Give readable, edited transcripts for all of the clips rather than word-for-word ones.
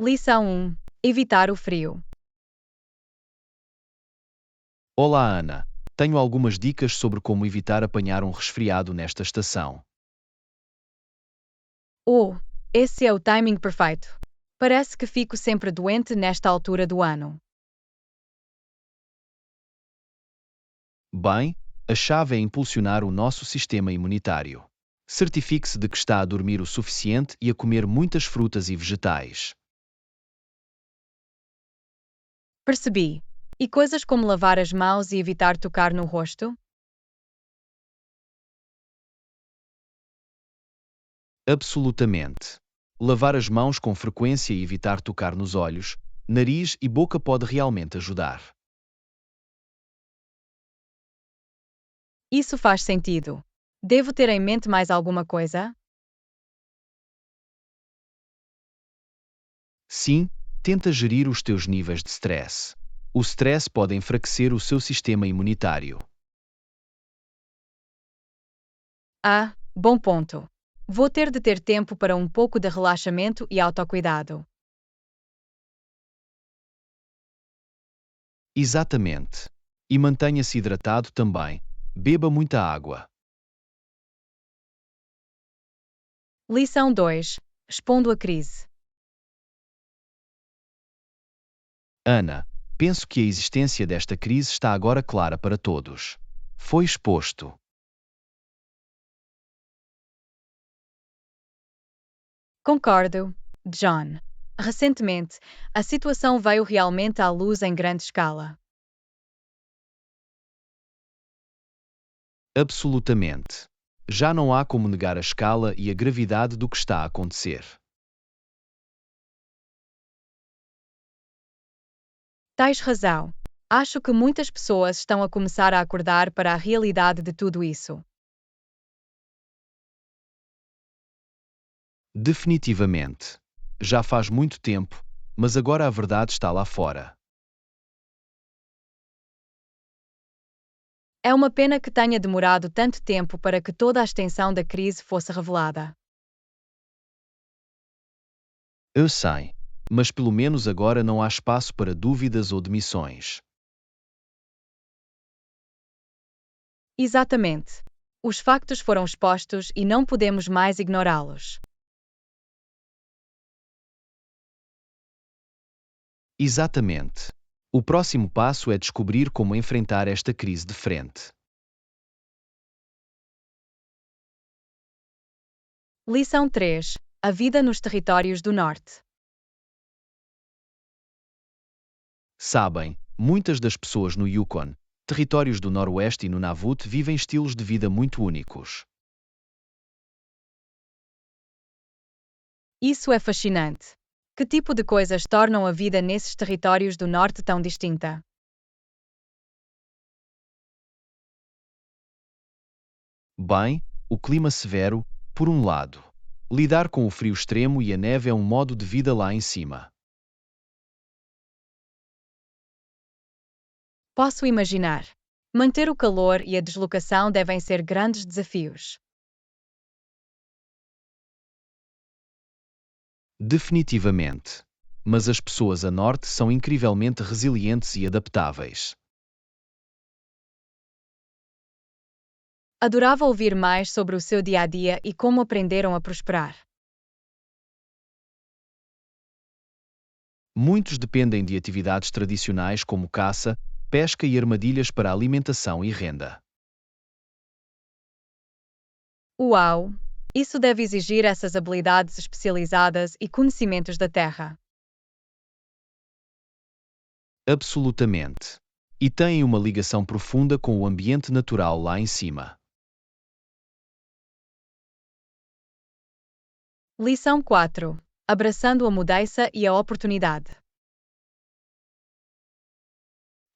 Lição 1: Evitar o frio. Olá, Ana. Tenho algumas dicas sobre como evitar apanhar um resfriado nesta estação. Oh, esse é o timing perfeito. Parece que fico sempre doente nesta altura do ano. Bem, a chave é impulsionar o nosso sistema imunitário. Certifique-se de que está a dormir o suficiente e a comer muitas frutas e vegetais. Percebi. E coisas como lavar as mãos e evitar tocar no rosto? Absolutamente. Lavar as mãos com frequência e evitar tocar nos olhos, nariz e boca pode realmente ajudar. Isso faz sentido. Devo ter em mente mais alguma coisa? Sim, tenta gerir os teus níveis de stress. O stress pode enfraquecer o seu sistema imunitário. Ah, bom ponto. Vou ter de ter tempo para um pouco de relaxamento e autocuidado. Exatamente. E mantenha-se hidratado também. Beba muita água. Lição 2: Expondo a crise. Ana, penso que a existência desta crise está agora clara para todos. Foi exposto. Concordo, John. Recentemente, a situação veio realmente à luz em grande escala. Absolutamente. Já não há como negar a escala e a gravidade do que está a acontecer. Tens razão. Acho que muitas pessoas estão a começar a acordar para a realidade de tudo isso. Definitivamente. Já faz muito tempo, mas agora a verdade está lá fora. É uma pena que tenha demorado tanto tempo para que toda a extensão da crise fosse revelada. Eu sei, mas pelo menos agora não há espaço para dúvidas ou demissões. Exatamente. Os factos foram expostos e não podemos mais ignorá-los. Exatamente. O próximo passo é descobrir como enfrentar esta crise de frente. Lição 3: A vida nos territórios do Norte. Sabem, muitas das pessoas no Yukon, territórios do Noroeste e no Nunavut vivem estilos de vida muito únicos. Isso é fascinante. Que tipo de coisas tornam a vida nesses territórios do Norte tão distinta? Bem, o clima severo, por um lado. Lidar com o frio extremo e a neve é um modo de vida lá em cima. Posso imaginar. Manter o calor e a deslocação devem ser grandes desafios. Definitivamente. Mas as pessoas a norte são incrivelmente resilientes e adaptáveis. Adorava ouvir mais sobre o seu dia a dia e como aprenderam a prosperar. Muitos dependem de atividades tradicionais como caça, pesca e armadilhas para alimentação e renda. Uau! Isso deve exigir essas habilidades especializadas e conhecimentos da terra. Absolutamente. E têm uma ligação profunda com o ambiente natural lá em cima. Lição 4: Abraçando a mudança e a oportunidade.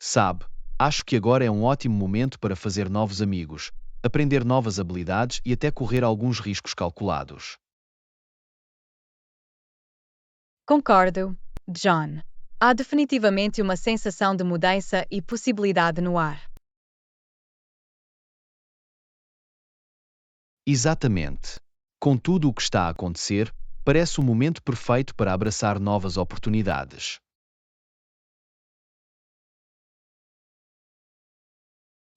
Sabe, acho que agora é um ótimo momento para fazer novos amigos, aprender novas habilidades e até correr alguns riscos calculados. Concordo, John. Há definitivamente uma sensação de mudança e possibilidade no ar. Exatamente. Com tudo o que está a acontecer, Parece o momento perfeito para abraçar novas oportunidades.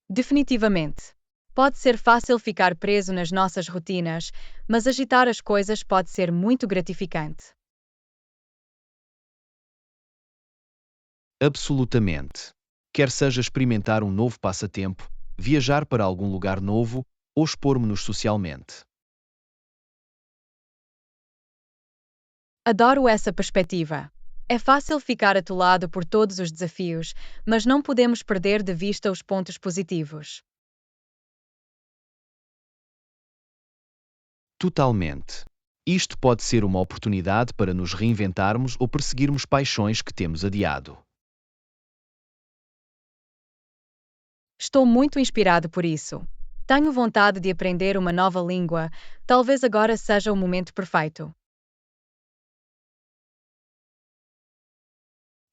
Definitivamente. Pode ser fácil ficar preso nas nossas rotinas, mas agitar as coisas pode ser muito gratificante. Absolutamente. Quer seja experimentar um novo passatempo, viajar para algum lugar novo ou expor-me-nos socialmente. Adoro essa perspectiva. É fácil ficar atolado por todos os desafios, mas não podemos perder de vista os pontos positivos. Totalmente. Isto pode ser uma oportunidade para nos reinventarmos ou perseguirmos paixões que temos adiado. Estou muito inspirado por isso. Tenho vontade de aprender uma nova língua, talvez agora seja o momento perfeito.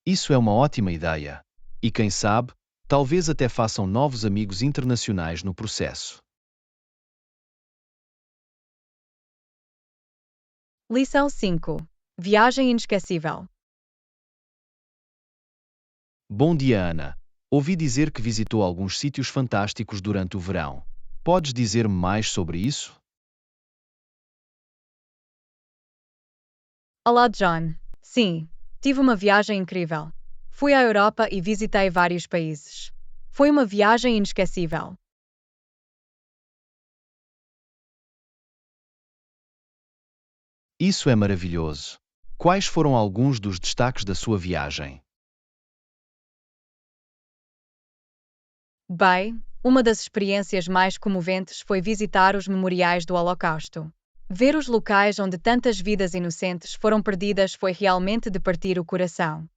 Isso é uma ótima ideia. E quem sabe, talvez até façam novos amigos internacionais no processo. Lição 5. Viagem inesquecível. Bom dia, Ana. Ouvi dizer que visitou alguns sítios fantásticos durante o verão. Podes dizer-me mais sobre isso? Olá, John. Sim, tive uma viagem incrível. Fui à Europa e visitei vários países. Foi uma viagem inesquecível. Isso é maravilhoso. Quais foram alguns dos destaques da sua viagem? Bem, uma das experiências mais comoventes foi visitar os memoriais do Holocausto. Ver os locais onde tantas vidas inocentes foram perdidas foi realmente de partir o coração.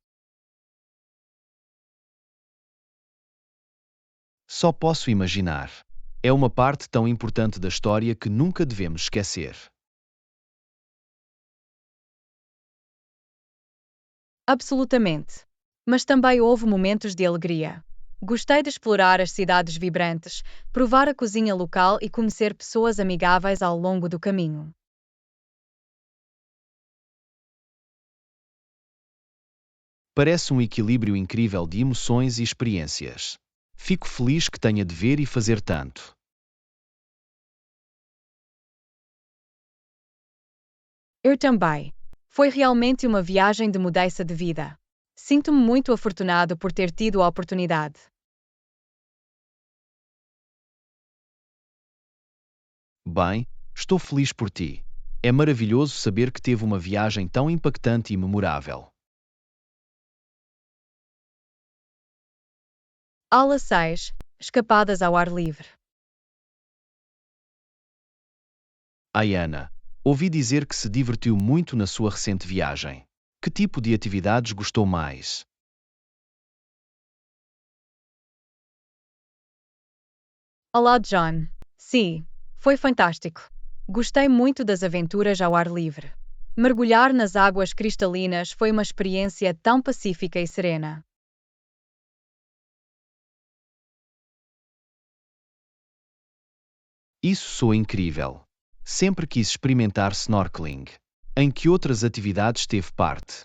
Só posso imaginar. É uma parte tão importante da história que nunca devemos esquecer. Absolutamente. Mas também houve momentos de alegria. Gostei de explorar as cidades vibrantes, provar a cozinha local e conhecer pessoas amigáveis ao longo do caminho. Parece um equilíbrio incrível de emoções e experiências. Fico feliz que tenha de ver e fazer tanto. Eu também. Foi realmente uma viagem de mudança de vida. Sinto-me muito afortunado por ter tido a oportunidade. Bem, estou feliz por ti. É maravilhoso saber que teve uma viagem tão impactante e memorável. Aula 6. Escapadas ao ar livre. Ai, Ana, ouvi dizer que se divertiu muito na sua recente viagem. Que tipo de atividades gostou mais? Olá, John. Sim, foi fantástico. Gostei muito das aventuras ao ar livre. Mergulhar nas águas cristalinas foi uma experiência tão pacífica e serena. Isso soa incrível. Sempre quis experimentar snorkeling. Em que outras atividades teve parte?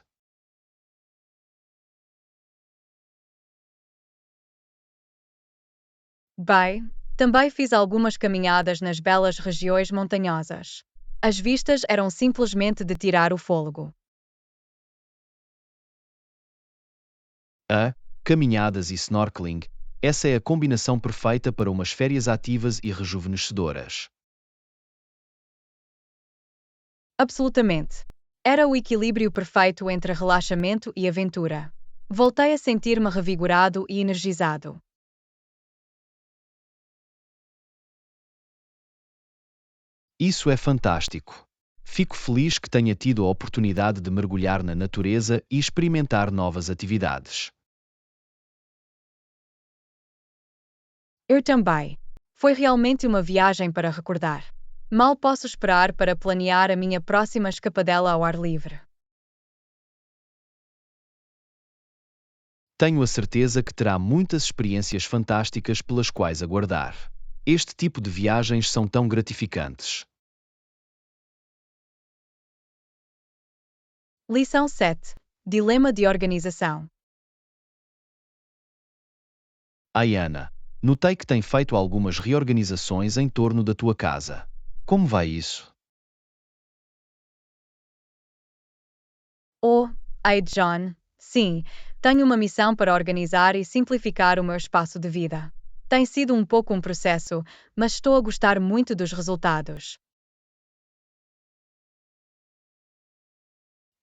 Bem, também fiz algumas caminhadas nas belas regiões montanhosas. As vistas eram simplesmente de tirar o fôlego. Caminhadas e snorkeling. Essa é a combinação perfeita para umas férias ativas e rejuvenescedoras. Absolutamente. Era o equilíbrio perfeito entre relaxamento e aventura. Voltei a sentir-me revigorado e energizado. Isso é fantástico. Fico feliz que tenha tido a oportunidade de mergulhar na natureza e experimentar novas atividades. Eu também. Foi realmente uma viagem para recordar. Mal posso esperar para planear a minha próxima escapadela ao ar livre. Tenho a certeza que terá muitas experiências fantásticas pelas quais aguardar. Este tipo de viagens são tão gratificantes. Lição 7. Dilema de organização. Ayana, notei que tem feito algumas reorganizações em torno da tua casa. Como vai isso? Oh, ai John, sim, tenho uma missão para organizar e simplificar o meu espaço de vida. Tem sido um pouco um processo, mas estou a gostar muito dos resultados.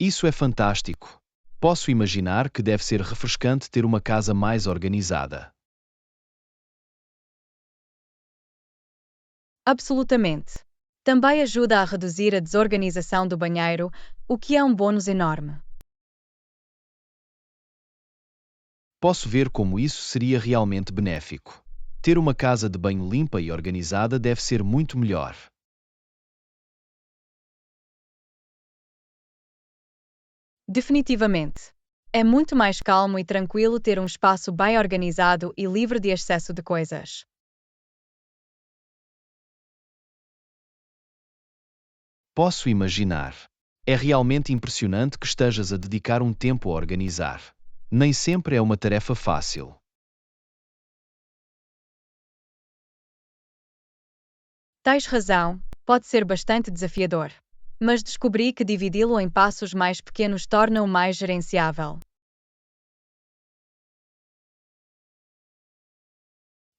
Isso é fantástico. Posso imaginar que deve ser refrescante ter uma casa mais organizada. Absolutamente. Também ajuda a reduzir a desorganização do banheiro, o que é um bônus enorme. Posso ver como isso seria realmente benéfico. Ter uma casa de banho limpa e organizada deve ser muito melhor. Definitivamente. É muito mais calmo e tranquilo ter um espaço bem organizado e livre de excesso de coisas. Posso imaginar. É realmente impressionante que estejas a dedicar um tempo a organizar. Nem sempre é uma tarefa fácil. Tens razão, pode ser bastante desafiador. Mas descobri que dividi-lo em passos mais pequenos torna-o mais gerenciável.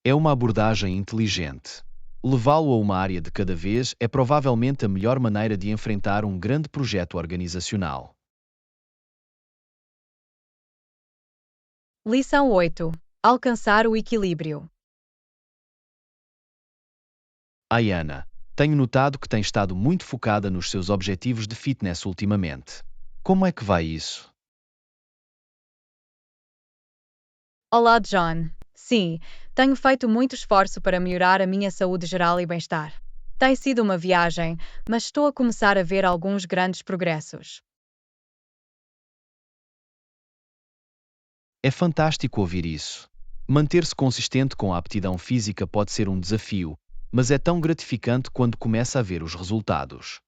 É uma abordagem inteligente. Levá-lo a uma área de cada vez é provavelmente a melhor maneira de enfrentar um grande projeto organizacional. Lição 8. Alcançar o equilíbrio. Ayana, tenho notado que tem estado muito focada nos seus objetivos de fitness ultimamente. Como é que vai isso? Olá, John. Sim, tenho feito muito esforço para melhorar a minha saúde geral e bem-estar. Tem sido uma viagem, mas estou a começar a ver alguns grandes progressos. É fantástico ouvir isso. Manter-se consistente com a aptidão física pode ser um desafio, mas é tão gratificante quando começa a ver os resultados.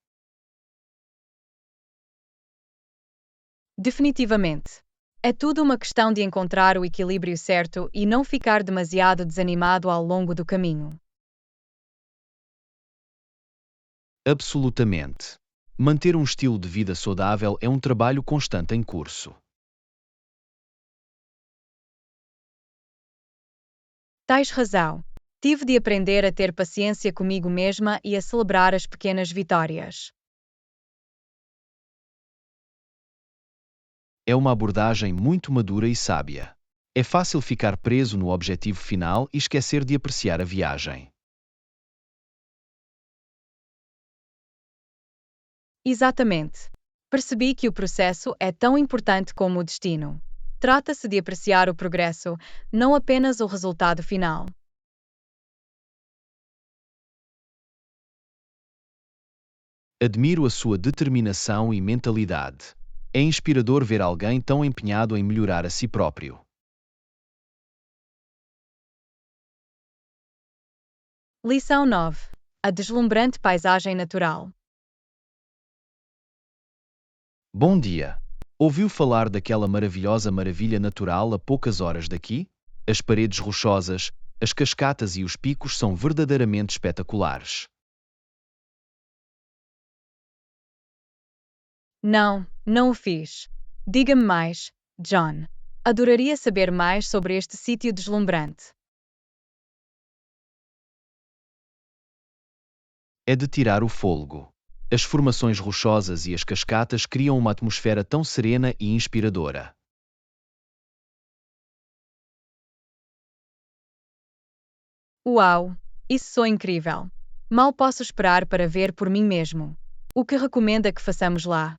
Definitivamente. É tudo uma questão de encontrar o equilíbrio certo e não ficar demasiado desanimado ao longo do caminho. Absolutamente. Manter um estilo de vida saudável é um trabalho constante em curso. Tens razão. Tive de aprender a ter paciência comigo mesma e a celebrar as pequenas vitórias. É uma abordagem muito madura e sábia. É fácil ficar preso no objetivo final e esquecer de apreciar a viagem. Exatamente. Percebi que o processo é tão importante como o destino. Trata-se de apreciar o progresso, não apenas o resultado final. Admiro a sua determinação e mentalidade. É inspirador ver alguém tão empenhado em melhorar a si próprio. Lição 9. A deslumbrante paisagem natural. Bom dia! Ouviu falar daquela maravilhosa maravilha natural a poucas horas daqui? As paredes rochosas, as cascatas e os picos são verdadeiramente espetaculares. Não, não o fiz. Diga-me mais, John. Adoraria saber mais sobre este sítio deslumbrante. É de tirar o fôlego. As formações rochosas e as cascatas criam uma atmosfera tão serena e inspiradora. Uau! Isso soa incrível. Mal posso esperar para ver por mim mesmo. O que recomenda que façamos lá?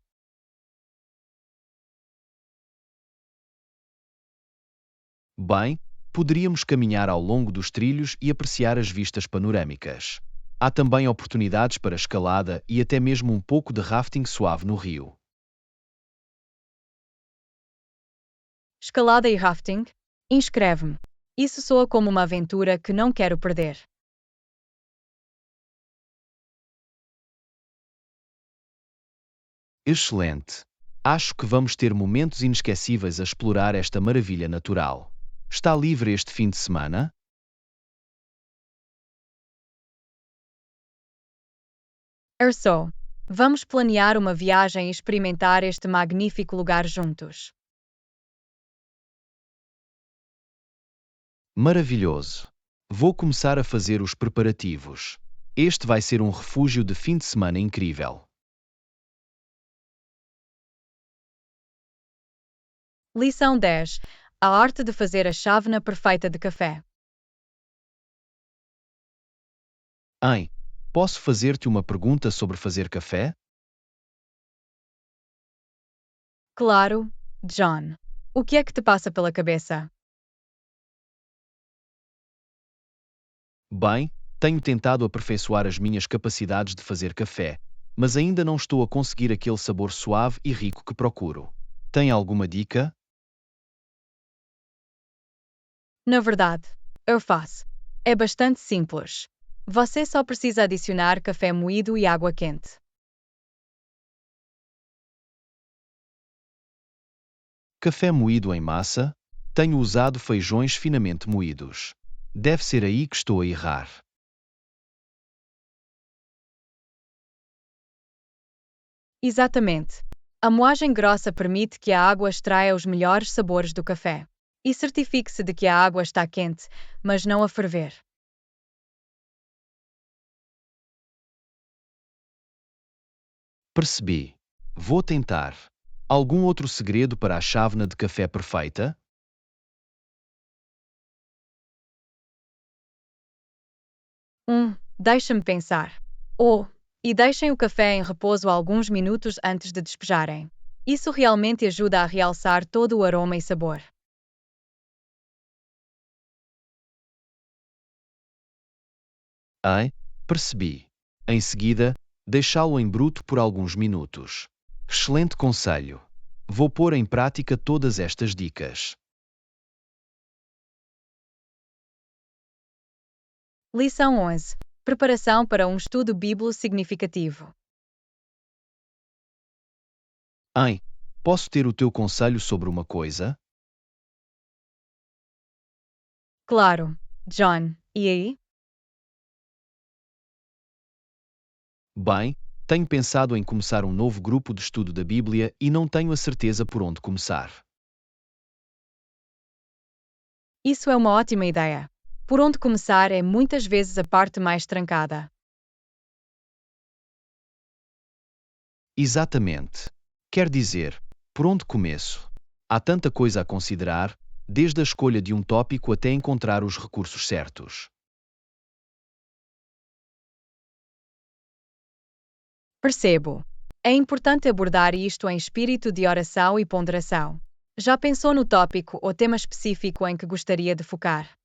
Bem, poderíamos caminhar ao longo dos trilhos e apreciar as vistas panorâmicas. Há também oportunidades para escalada e até mesmo um pouco de rafting suave no rio. Escalada e rafting? Inscreve-me. Isso soa como uma aventura que não quero perder. Excelente! Acho que vamos ter momentos inesquecíveis a explorar esta maravilha natural. Está livre este fim de semana? Só. Vamos planear uma viagem e experimentar este magnífico lugar juntos. Maravilhoso! Vou começar a fazer os preparativos. Este vai ser um refúgio de fim de semana incrível. Lição 10. A arte de fazer a chávena perfeita de café. Hein, posso fazer-te uma pergunta sobre fazer café? Claro, John. O que é que te passa pela cabeça? Bem, tenho tentado aperfeiçoar as minhas capacidades de fazer café, mas ainda não estou a conseguir aquele sabor suave e rico que procuro. Tem alguma dica? Na verdade, eu faço. É bastante simples. Você só precisa adicionar café moído e água quente. Café moído em massa? Tenho usado feijões finamente moídos. Deve ser aí que estou a errar. Exatamente. A moagem grossa permite que a água extraia os melhores sabores do café. E certifique-se de que a água está quente, mas não a ferver. Percebi. Vou tentar. Algum outro segredo para a chávena de café perfeita? Deixa-me pensar. Oh, e deixem o café em repouso alguns minutos antes de despejarem. Isso realmente ajuda a realçar todo o aroma e sabor. Ai, percebi. Em seguida, deixá-lo em bruto por alguns minutos. Excelente conselho. Vou pôr em prática todas estas dicas. Lição 11. Preparação para um estudo bíblico significativo. Ai, posso ter o teu conselho sobre uma coisa? Claro, John. E aí? Bem, tenho pensado em começar um novo grupo de estudo da Bíblia e não tenho a certeza por onde começar. Isso é uma ótima ideia. Por onde começar é muitas vezes a parte mais trancada. Exatamente. Quer dizer, por onde começo? Há tanta coisa a considerar, desde a escolha de um tópico até encontrar os recursos certos. Percebo. É importante abordar isto em espírito de oração e ponderação. Já pensou no tópico ou tema específico em que gostaria de focar?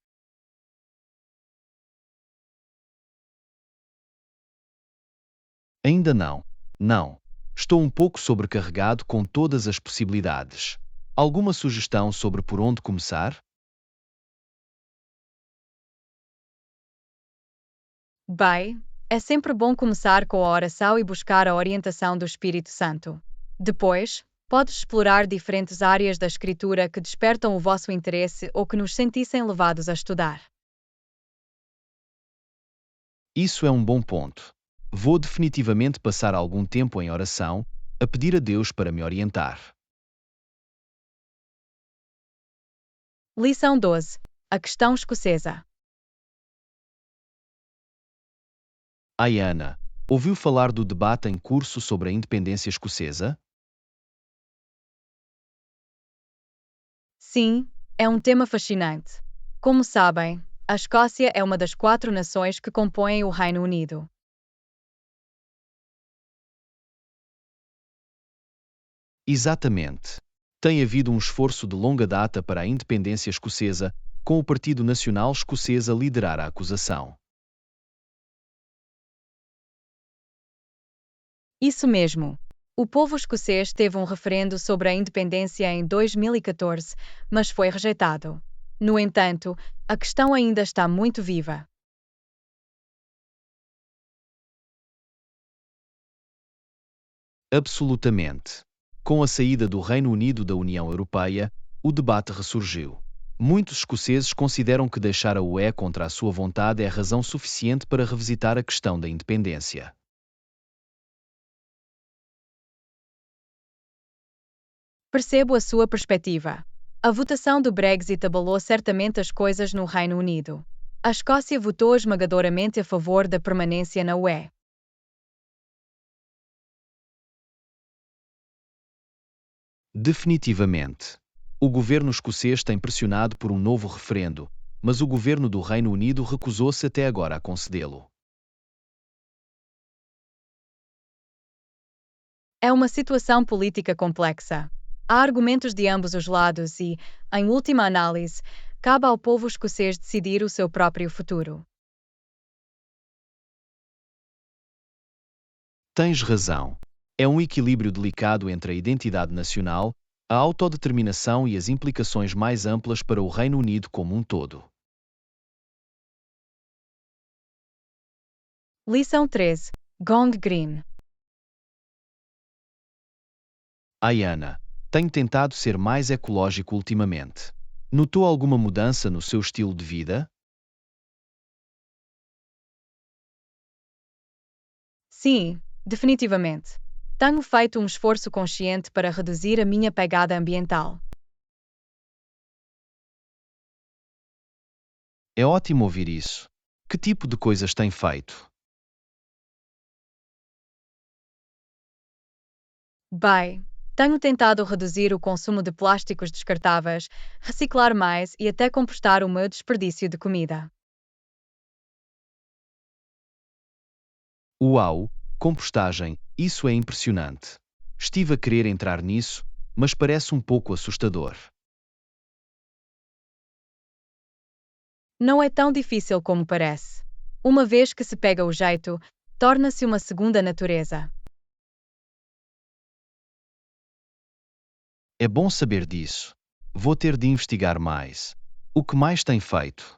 Ainda não. Não. Estou um pouco sobrecarregado com todas as possibilidades. Alguma sugestão sobre por onde começar? Bem, é sempre bom começar com a oração e buscar a orientação do Espírito Santo. Depois, podes explorar diferentes áreas da Escritura que despertam o vosso interesse ou que nos sentissem levados a estudar. Isso é um bom ponto. Vou definitivamente passar algum tempo em oração, a pedir a Deus para me orientar. Lição 12. A questão escocesa. Ai, Ana, ouviu falar do debate em curso sobre a independência escocesa? Sim, é um tema fascinante. Como sabem, a Escócia é uma das 4 nações que compõem o Reino Unido. Exatamente. Tem havido um esforço de longa data para a independência escocesa, com o Partido Nacional Escocês a liderar a acusação. Isso mesmo. O povo escocês teve um referendo sobre a independência em 2014, mas foi rejeitado. No entanto, a questão ainda está muito viva. Absolutamente. Com a saída do Reino Unido da União Europeia, o debate ressurgiu. Muitos escoceses consideram que deixar a UE contra a sua vontade é razão suficiente para revisitar a questão da independência. Percebo a sua perspectiva. A votação do Brexit abalou certamente as coisas no Reino Unido. A Escócia votou esmagadoramente a favor da permanência na UE. Definitivamente. O governo escocês tem pressionado por um novo referendo, mas o governo do Reino Unido recusou-se até agora a concedê-lo. É uma situação política complexa. Há argumentos de ambos os lados e, em última análise, cabe ao povo escocês decidir o seu próprio futuro. Tens razão. É um equilíbrio delicado entre a identidade nacional, a autodeterminação e as implicações mais amplas para o Reino Unido como um todo. Lição 13. Gong Green. Ayana, tenho tentado ser mais ecológico ultimamente. Notou alguma mudança no seu estilo de vida? Sim, definitivamente. Tenho feito um esforço consciente para reduzir a minha pegada ambiental. É ótimo ouvir isso. Que tipo de coisas tem feito? Bem, tenho tentado reduzir o consumo de plásticos descartáveis, reciclar mais e até compostar o meu desperdício de comida. Uau! Compostagem, isso é impressionante. Estive a querer entrar nisso, mas parece um pouco assustador. Não é tão difícil como parece. Uma vez que se pega o jeito, torna-se uma segunda natureza. É bom saber disso. Vou ter de investigar mais. O que mais tem feito?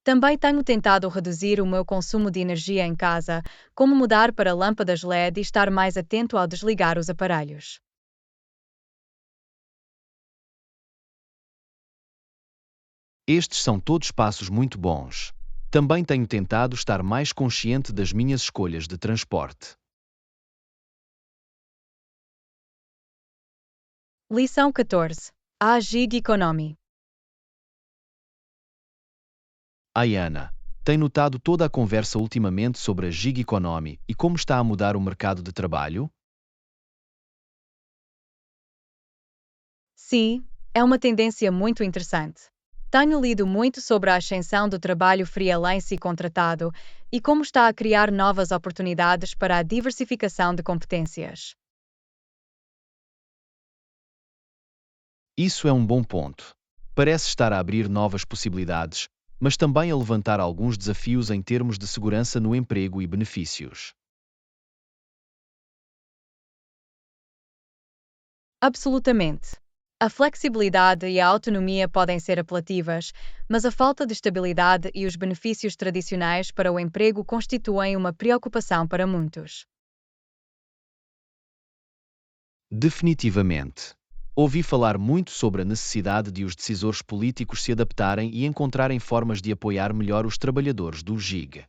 Também tenho tentado reduzir o meu consumo de energia em casa, como mudar para lâmpadas LED e estar mais atento ao desligar os aparelhos. Estes são todos passos muito bons. Também tenho tentado estar mais consciente das minhas escolhas de transporte. Lição 14. A gig economy. Ayana, tem notado toda a conversa ultimamente sobre a gig economy e como está a mudar o mercado de trabalho? Sim, é uma tendência muito interessante. Tenho lido muito sobre a ascensão do trabalho freelance e contratado e como está a criar novas oportunidades para a diversificação de competências. Isso é um bom ponto. Parece estar a abrir novas possibilidades, mas também a levantar alguns desafios em termos de segurança no emprego e benefícios. Absolutamente. A flexibilidade e a autonomia podem ser apelativas, mas a falta de estabilidade e os benefícios tradicionais para o emprego constituem uma preocupação para muitos. Definitivamente. Ouvi falar muito sobre a necessidade de os decisores políticos se adaptarem e encontrarem formas de apoiar melhor os trabalhadores do GIG.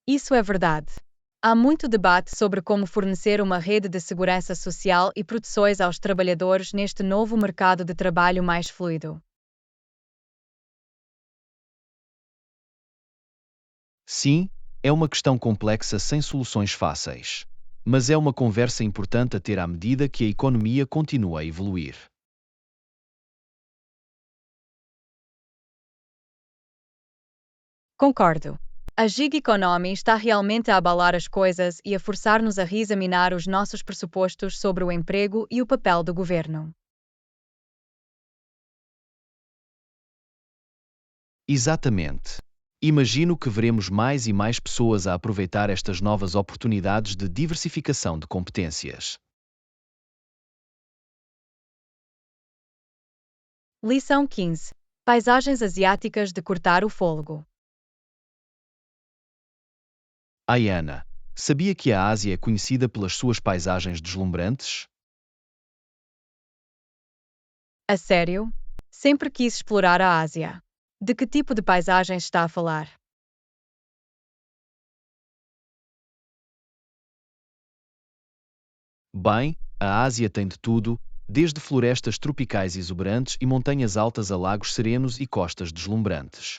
Isso é verdade. Há muito debate sobre como fornecer uma rede de segurança social e proteções aos trabalhadores neste novo mercado de trabalho mais fluido. Sim, é uma questão complexa sem soluções fáceis. Mas é uma conversa importante a ter à medida que a economia continua a evoluir. Concordo. A gig economy está realmente a abalar as coisas e a forçar-nos a reexaminar os nossos pressupostos sobre o emprego e o papel do governo. Exatamente. Imagino que veremos mais e mais pessoas a aproveitar estas novas oportunidades de diversificação de competências. Lição 15. Paisagens asiáticas de cortar o fôlego. Ayana, sabia que a Ásia é conhecida pelas suas paisagens deslumbrantes? A sério? Sempre quis explorar a Ásia. De que tipo de paisagens está a falar? Bem, a Ásia tem de tudo, desde florestas tropicais exuberantes e montanhas altas a lagos serenos e costas deslumbrantes.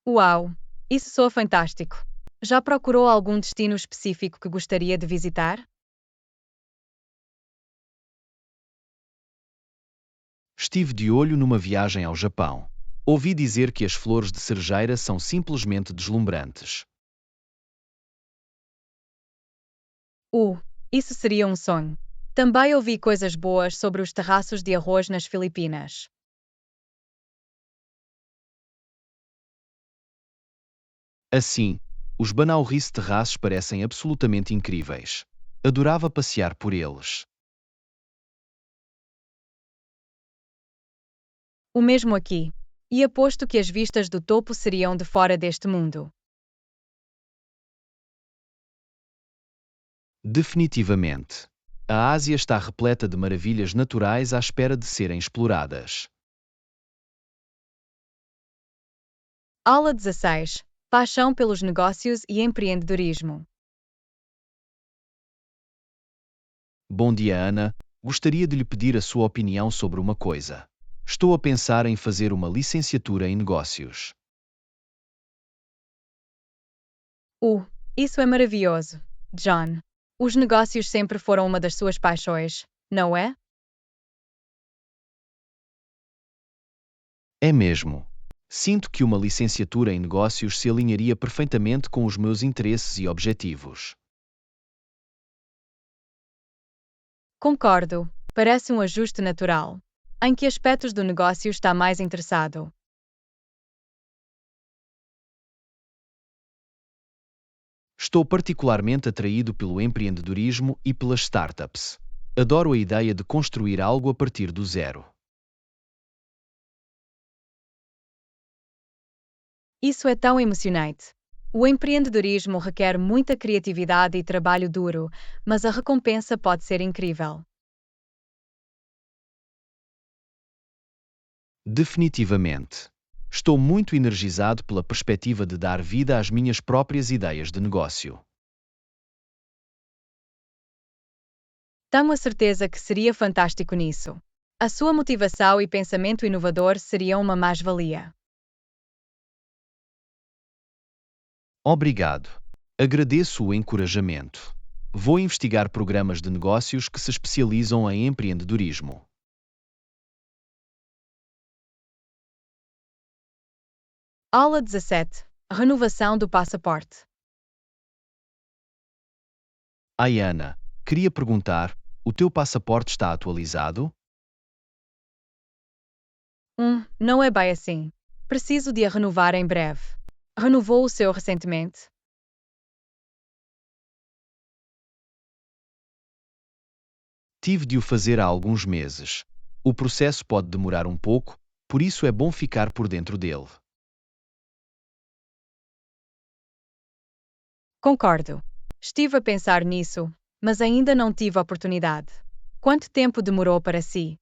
Uau! Isso soa fantástico. Já procurou algum destino específico que gostaria de visitar? Estive de olho numa viagem ao Japão. Ouvi dizer que as flores de cerejeira são simplesmente deslumbrantes. Uh, isso seria um sonho. Também ouvi coisas boas sobre os terraços de arroz nas Filipinas. Assim, os Banaurrice terraços parecem absolutamente incríveis. Adorava passear por eles. O mesmo aqui. E aposto que as vistas do topo seriam de fora deste mundo. Definitivamente. A Ásia está repleta de maravilhas naturais à espera de serem exploradas. Aula 16. Paixão pelos negócios e empreendedorismo. Bom dia, Ana. Gostaria de lhe pedir a sua opinião sobre uma coisa. Estou a pensar em fazer uma licenciatura em negócios. Isso é maravilhoso, John. Os negócios sempre foram uma das suas paixões, não é? É mesmo. Sinto que uma licenciatura em negócios se alinharia perfeitamente com os meus interesses e objetivos. Concordo. Parece um ajuste natural. Em que aspectos do negócio está mais interessado? Estou particularmente atraído pelo empreendedorismo e pelas startups. Adoro a ideia de construir algo a partir do zero. Isso é tão emocionante. O empreendedorismo requer muita criatividade e trabalho duro, mas a recompensa pode ser incrível. Definitivamente. Estou muito energizado pela perspectiva de dar vida às minhas próprias ideias de negócio. Tenho a certeza que seria fantástico nisso. A sua motivação e pensamento inovador seriam uma mais-valia. Obrigado. Agradeço o encorajamento. Vou investigar programas de negócios que se especializam em empreendedorismo. Aula 17. Renovação do passaporte. Ayana, queria perguntar, o teu passaporte está atualizado? Não é bem assim. Preciso de a renovar em breve. Renovou o seu recentemente? Tive de o fazer há alguns meses. O processo pode demorar um pouco, por isso é bom ficar por dentro dele. Concordo. Estive a pensar nisso, mas ainda não tive a oportunidade. Quanto tempo demorou para si?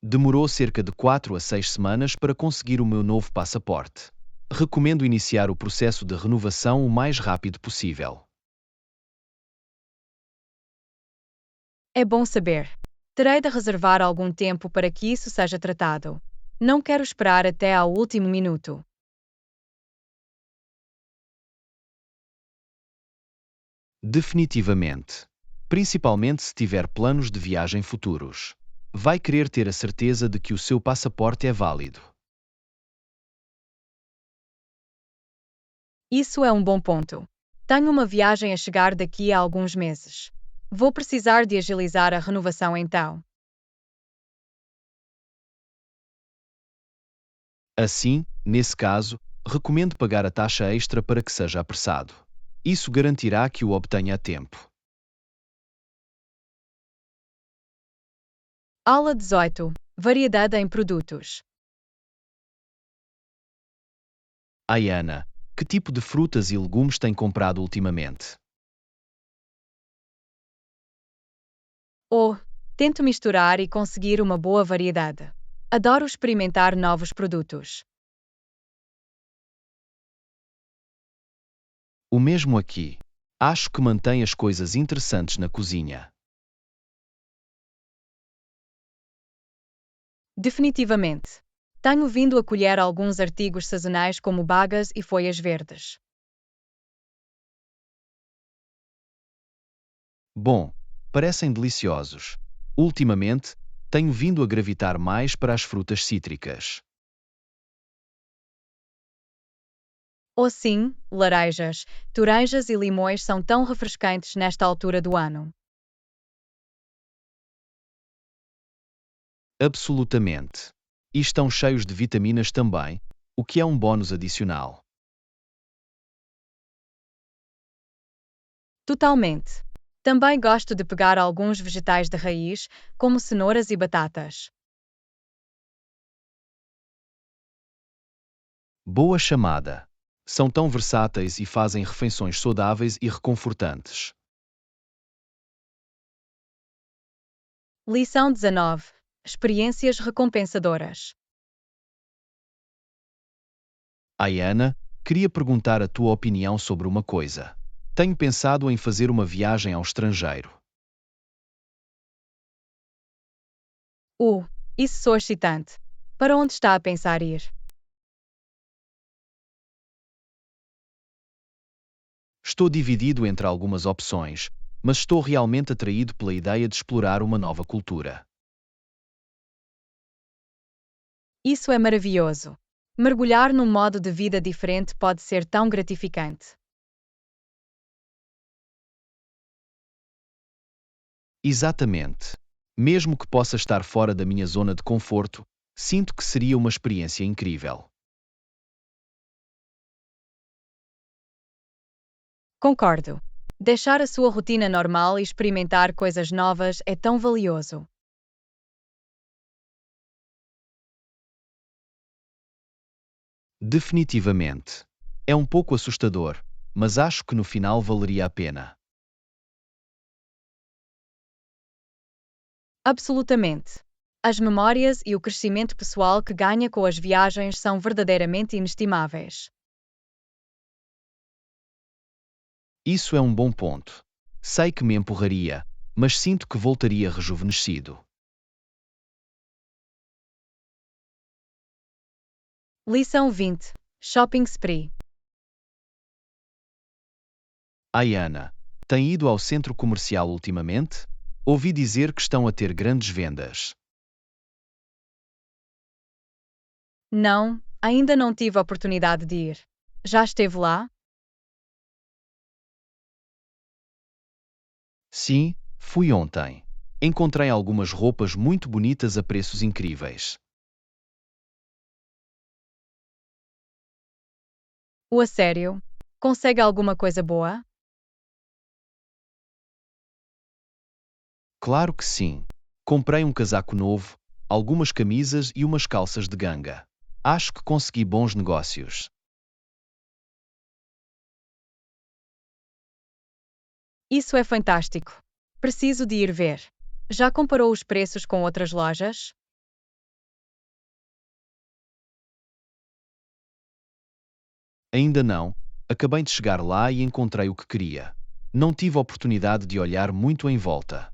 Demorou cerca de 4 a 6 semanas para conseguir o meu novo passaporte. Recomendo iniciar o processo de renovação o mais rápido possível. É bom saber. Terei de reservar algum tempo para que isso seja tratado. Não quero esperar até ao último minuto. Definitivamente. Principalmente se tiver planos de viagem futuros. Vai querer ter a certeza de que o seu passaporte é válido. Isso é um bom ponto. Tenho uma viagem a chegar daqui a alguns meses. Vou precisar de agilizar a renovação então. Assim, nesse caso, recomendo pagar a taxa extra para que seja apressado. Isso garantirá que o obtenha a tempo. Aula 18. Variedade em produtos. Ayana, que tipo de frutas e legumes tem comprado ultimamente? Ou tento misturar e conseguir uma boa variedade. Adoro experimentar novos produtos. O mesmo aqui. Acho que mantém as coisas interessantes na cozinha. Definitivamente. Tenho vindo a colher alguns artigos sazonais como bagas e folhas verdes. Bom, parecem deliciosos. Ultimamente, tenho vindo a gravitar mais para as frutas cítricas. Ou sim, laranjas, toranjas e limões são tão refrescantes nesta altura do ano. Absolutamente. E estão cheios de vitaminas também, o que é um bônus adicional. Totalmente. Também gosto de pegar alguns vegetais de raiz, como cenouras e batatas. Boa chamada. São tão versáteis e fazem refeições saudáveis e reconfortantes. Lição 19. Experiências recompensadoras. Ayana, queria perguntar a tua opinião sobre uma coisa. Tenho pensado em fazer uma viagem ao estrangeiro. Isso soa excitante. Para onde está a pensar ir? Estou dividido entre algumas opções, mas estou realmente atraído pela ideia de explorar uma nova cultura. Isso é maravilhoso. Mergulhar num modo de vida diferente pode ser tão gratificante. Exatamente. Mesmo que possa estar fora da minha zona de conforto, sinto que seria uma experiência incrível. Concordo. Deixar a sua rotina normal e experimentar coisas novas é tão valioso. Definitivamente. É um pouco assustador, mas acho que no final valeria a pena. Absolutamente. As memórias e o crescimento pessoal que ganha com as viagens são verdadeiramente inestimáveis. Isso é um bom ponto. Sei que me empurraria, mas sinto que voltaria rejuvenescido. Lição 20. Shopping Spree. Ayana, tem ido ao centro comercial ultimamente? Ouvi dizer que estão a ter grandes vendas. Não, ainda não tive a oportunidade de ir. Já esteve lá? Sim, fui ontem. Encontrei algumas roupas muito bonitas a preços incríveis. A sério? Consegue alguma coisa boa? Claro que sim. Comprei um casaco novo, algumas camisas e umas calças de ganga. Acho que consegui bons negócios. Isso é fantástico. Preciso de ir ver. Já comparou os preços com outras lojas? Ainda não, acabei de chegar lá e encontrei o que queria. Não tive a oportunidade de olhar muito em volta.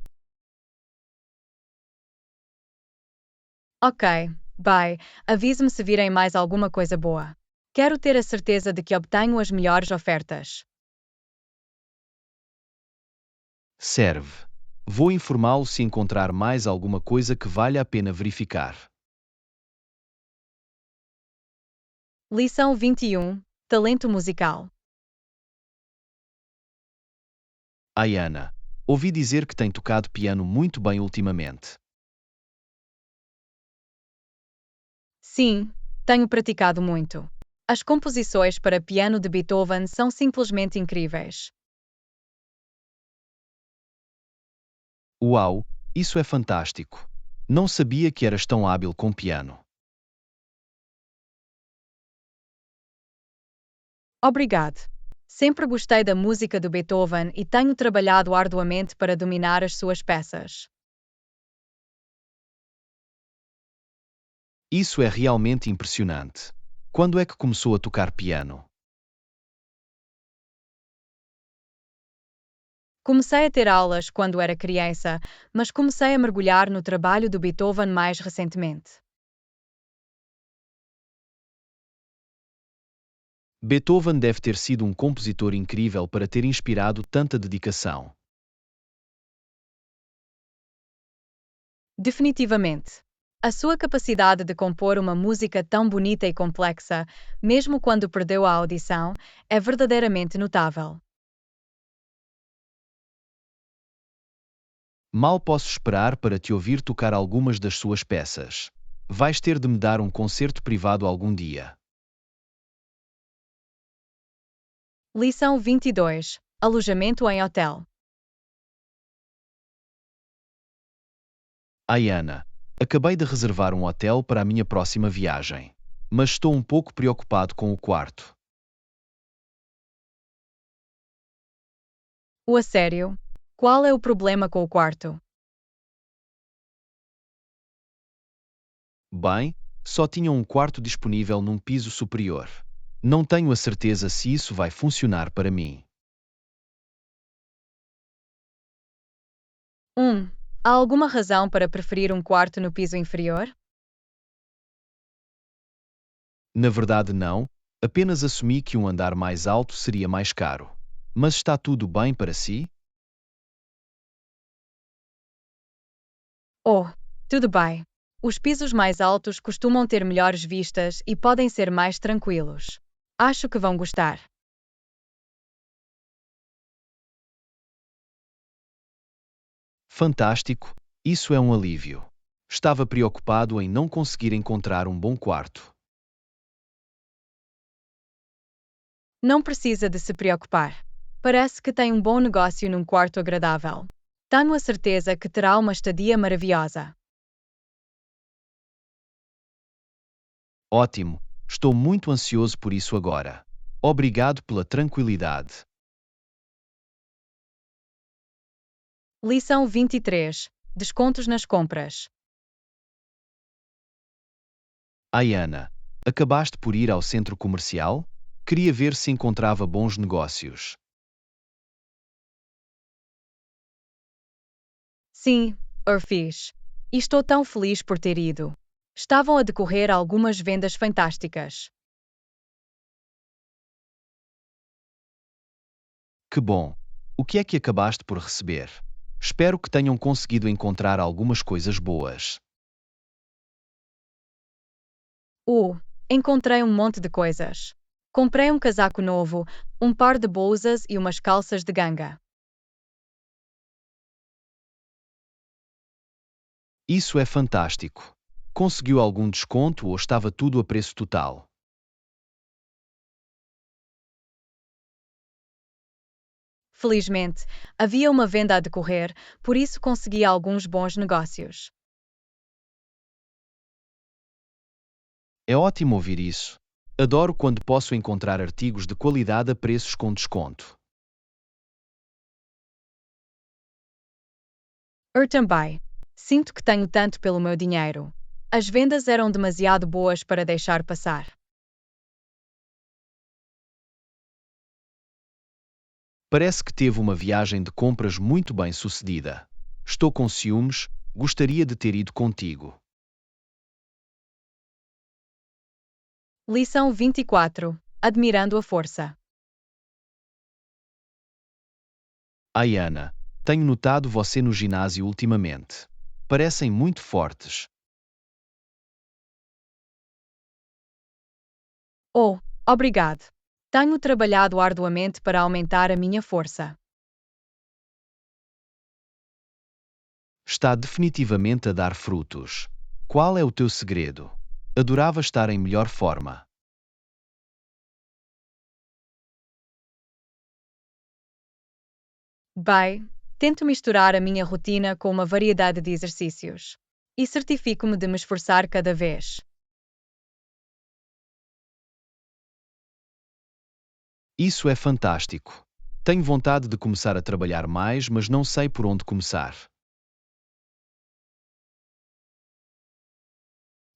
Ok, bye. Avise-me se virem mais alguma coisa boa. Quero ter a certeza de que obtenho as melhores ofertas. Serve. Vou informá-lo se encontrar mais alguma coisa que valha a pena verificar. Lição 21. Talento musical. Ayana, ouvi dizer que tem tocado piano muito bem ultimamente. Sim, tenho praticado muito. As composições para piano de Beethoven são simplesmente incríveis. Uau, isso é fantástico. Não sabia que eras tão hábil com piano. Obrigado. Sempre gostei da música do Beethoven e tenho trabalhado arduamente para dominar as suas peças. Isso é realmente impressionante. Quando é que começou a tocar piano? Comecei a ter aulas quando era criança, mas comecei a mergulhar no trabalho do Beethoven mais recentemente. Beethoven deve ter sido um compositor incrível para ter inspirado tanta dedicação. Definitivamente. A sua capacidade de compor uma música tão bonita e complexa, mesmo quando perdeu a audição, é verdadeiramente notável. Mal posso esperar para te ouvir tocar algumas das suas peças. Vais ter de me dar um concerto privado algum dia. Lição 22. Alojamento em hotel. Ai, Ana, acabei de reservar um hotel para a minha próxima viagem. Mas estou um pouco preocupado com o quarto. O assério. Qual é o problema com o quarto? Bem, só tinha um quarto disponível num piso superior. Não tenho a certeza se isso vai funcionar para mim. 1. Há alguma razão para preferir um quarto no piso inferior? Na verdade, não, apenas assumi que um andar mais alto seria mais caro. Mas está tudo bem para si? Oh, tudo bem. Os pisos mais altos costumam ter melhores vistas e podem ser mais tranquilos. Acho que vão gostar. Fantástico, isso é um alívio. Estava preocupado em não conseguir encontrar um bom quarto. Não precisa de se preocupar. Parece que tem um bom negócio num quarto agradável. Tenho a certeza que terá uma estadia maravilhosa. Ótimo, estou muito ansioso por isso agora. Obrigado pela tranquilidade. Lição 23. Descontos nas compras. Ai, Ana, acabaste por ir ao centro comercial? Queria ver se encontrava bons negócios. Sim, eu fiz. E estou tão feliz por ter ido. Estavam a decorrer algumas vendas fantásticas. Que bom! O que é que acabaste por receber? Espero que tenham conseguido encontrar algumas coisas boas. Encontrei um monte de coisas. Comprei um casaco novo, um par de blusas e umas calças de ganga. Isso é fantástico. Conseguiu algum desconto ou estava tudo a preço total? Felizmente, havia uma venda a decorrer, por isso consegui alguns bons negócios. É ótimo ouvir isso. Adoro quando posso encontrar artigos de qualidade a preços com desconto. Eu também. Sinto que tenho tanto pelo meu dinheiro. As vendas eram demasiado boas para deixar passar. Parece que teve uma viagem de compras muito bem sucedida. Estou com ciúmes, gostaria de ter ido contigo. Lição 24. Admirando a força. Ai, Ana, tenho notado você no ginásio ultimamente. Parecem muito fortes. Oh, obrigado. Tenho trabalhado arduamente para aumentar a minha força. Está definitivamente a dar frutos. Qual é o teu segredo? Adorava estar em melhor forma. Bem, tento misturar a minha rotina com uma variedade de exercícios. E certifico-me de me esforçar cada vez. Isso é fantástico. Tenho vontade de começar a trabalhar mais, mas não sei por onde começar.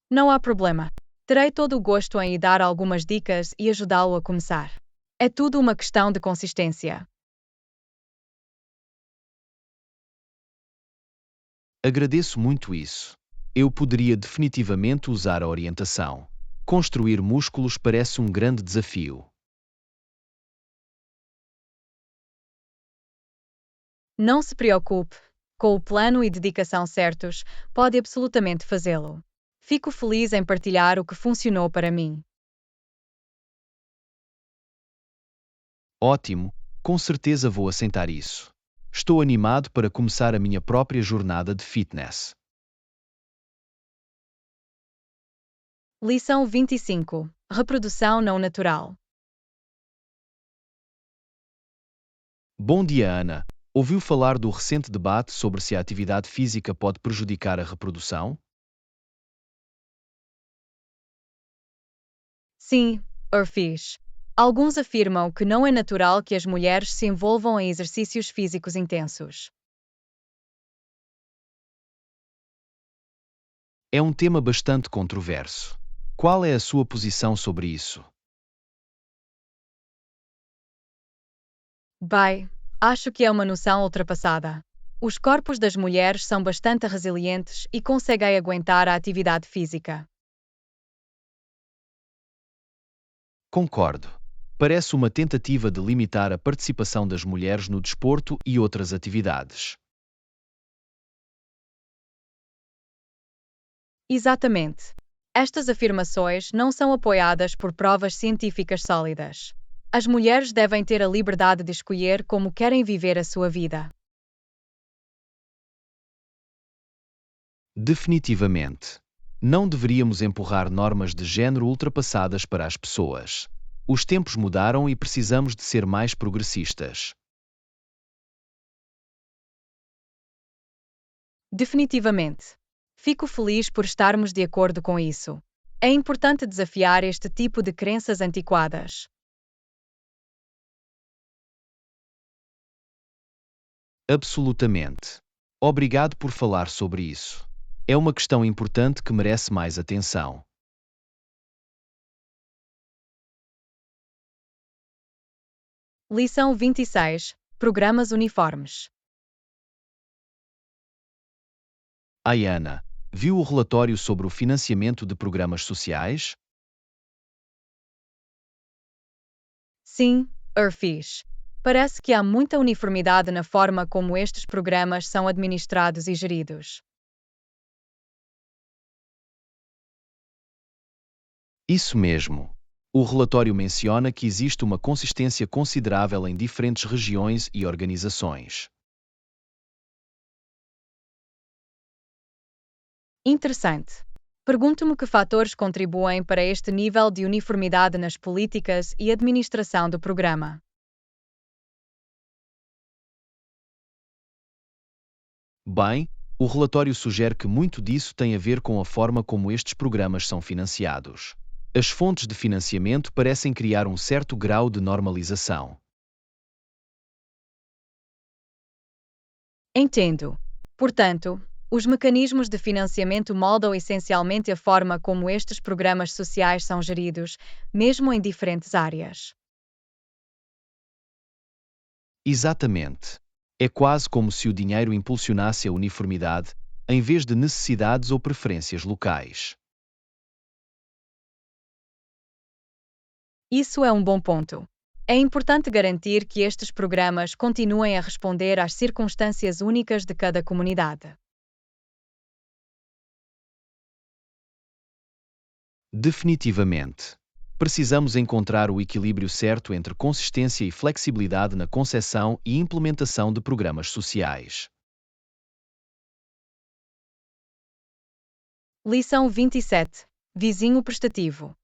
Não há problema. Terei todo o gosto em lhe dar algumas dicas e ajudá-lo a começar. É tudo uma questão de consistência. Agradeço muito isso. Eu poderia definitivamente usar a orientação. Construir músculos parece um grande desafio. Não se preocupe. Com o plano e dedicação certos, pode absolutamente fazê-lo. Fico feliz em partilhar o que funcionou para mim. Ótimo, com certeza vou aceitar isso. Estou animado para começar a minha própria jornada de fitness. Lição 25. Reprodução não natural. Bom dia, Ana. Ouviu falar do recente debate sobre se a atividade física pode prejudicar a reprodução? Sim, fiz. Alguns afirmam que não é natural que as mulheres se envolvam em exercícios físicos intensos. É um tema bastante controverso. Qual é a sua posição sobre isso? Bem, acho que é uma noção ultrapassada. Os corpos das mulheres são bastante resilientes e conseguem aguentar a atividade física. Concordo. Parece uma tentativa de limitar a participação das mulheres no desporto e outras atividades. Exatamente. Estas afirmações não são apoiadas por provas científicas sólidas. As mulheres devem ter a liberdade de escolher como querem viver a sua vida. Definitivamente. Não deveríamos empurrar normas de género ultrapassadas para as pessoas. Os tempos mudaram e precisamos de ser mais progressistas. Definitivamente. Fico feliz por estarmos de acordo com isso. É importante desafiar este tipo de crenças antiquadas. Absolutamente. Obrigado por falar sobre isso. É uma questão importante que merece mais atenção. Lição 26. Programas uniformes. Ana, viu o relatório sobre o financiamento de programas sociais? Sim, fiz. Parece que há muita uniformidade na forma como estes programas são administrados e geridos. Isso mesmo. O relatório menciona que existe uma consistência considerável em diferentes regiões e organizações. Interessante. Pergunto-me que fatores contribuem para este nível de uniformidade nas políticas e administração do programa. Bem, o relatório sugere que muito disso tem a ver com a forma como estes programas são financiados. As fontes de financiamento parecem criar um certo grau de normalização. Entendo. Portanto, os mecanismos de financiamento moldam essencialmente a forma como estes programas sociais são geridos, mesmo em diferentes áreas. Exatamente. É quase como se o dinheiro impulsionasse a uniformidade, em vez de necessidades ou preferências locais. Isso é um bom ponto. É importante garantir que estes programas continuem a responder às circunstâncias únicas de cada comunidade. Definitivamente. Precisamos encontrar o equilíbrio certo entre consistência e flexibilidade na concepção e implementação de programas sociais. Lição 27. Vizinho prestativo.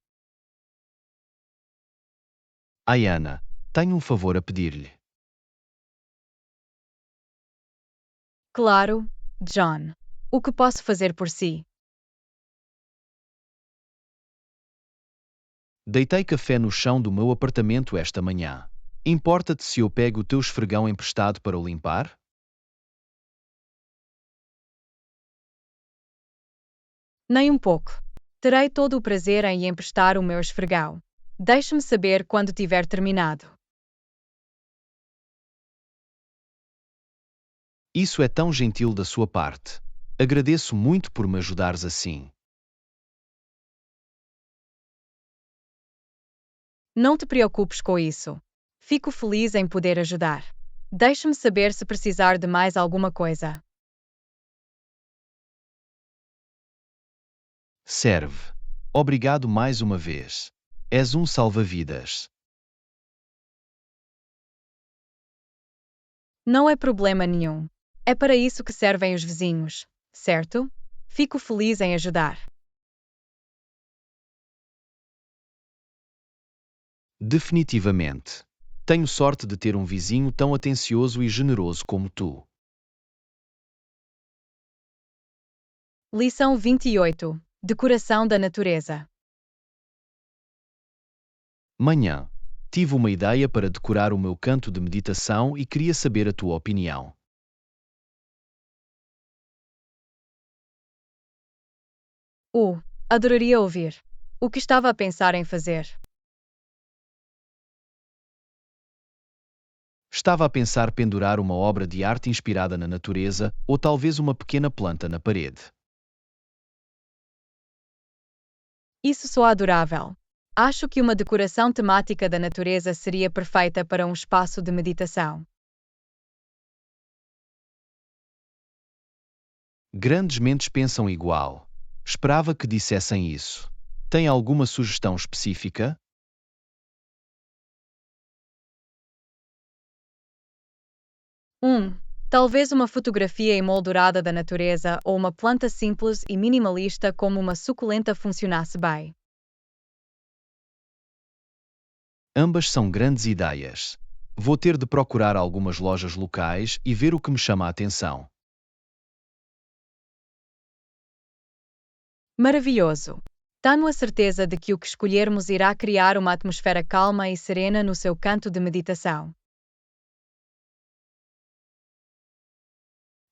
Ana, tenho um favor a pedir-lhe. Claro, John. O que posso fazer por si? Deitei café no chão do meu apartamento esta manhã. Importa-te se eu pego o teu esfregão emprestado para o limpar? Nem um pouco. Terei todo o prazer em emprestar o meu esfregão. Deixe-me saber quando tiver terminado. Isso é tão gentil da sua parte. Agradeço muito por me ajudares assim. Não te preocupes com isso. Fico feliz em poder ajudar. Deixe-me saber se precisar de mais alguma coisa. Serve. Obrigado mais uma vez. És um salva-vidas. Não é problema nenhum. É para isso que servem os vizinhos, certo? Fico feliz em ajudar. Definitivamente. Tenho sorte de ter um vizinho tão atencioso e generoso como tu. Lição 28. Decoração da natureza. Manhã. Tive uma ideia para decorar o meu canto de meditação e queria saber a tua opinião. Adoraria ouvir. O que estava a pensar em fazer? Estava a pensar pendurar uma obra de arte inspirada na natureza ou talvez uma pequena planta na parede. Isso soa adorável. Acho que uma decoração temática da natureza seria perfeita para um espaço de meditação. Grandes mentes pensam igual. Esperava que dissessem isso. Tem alguma sugestão específica? Talvez uma fotografia emoldurada da natureza ou uma planta simples e minimalista como uma suculenta funcionasse bem. Ambas são grandes ideias. Vou ter de procurar algumas lojas locais e ver o que me chama a atenção. Maravilhoso! Tenho a certeza de que o que escolhermos irá criar uma atmosfera calma e serena no seu canto de meditação.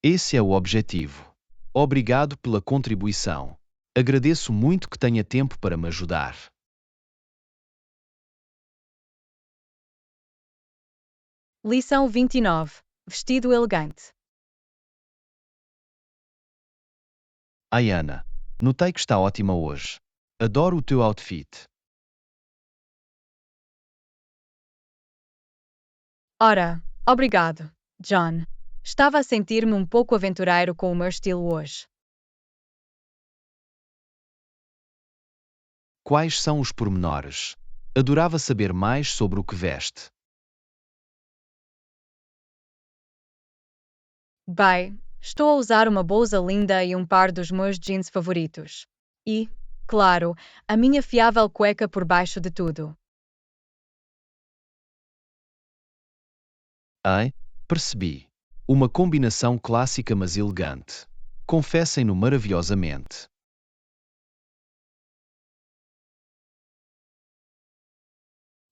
Esse é o objetivo. Obrigado pela contribuição. Agradeço muito que tenha tempo para me ajudar. Lição 29. Vestido elegante. Ai, Ana, notei que está ótima hoje. Adoro o teu outfit. Ora, obrigado, John. Estava a sentir-me um pouco aventureiro com o meu estilo hoje. Quais são os pormenores? Adorava saber mais sobre o que veste. Bem, estou a usar uma blusa linda e um par dos meus jeans favoritos. E, claro, a minha fiável cueca por baixo de tudo. Ai, percebi. Uma combinação clássica mas elegante. Confessem-no maravilhosamente.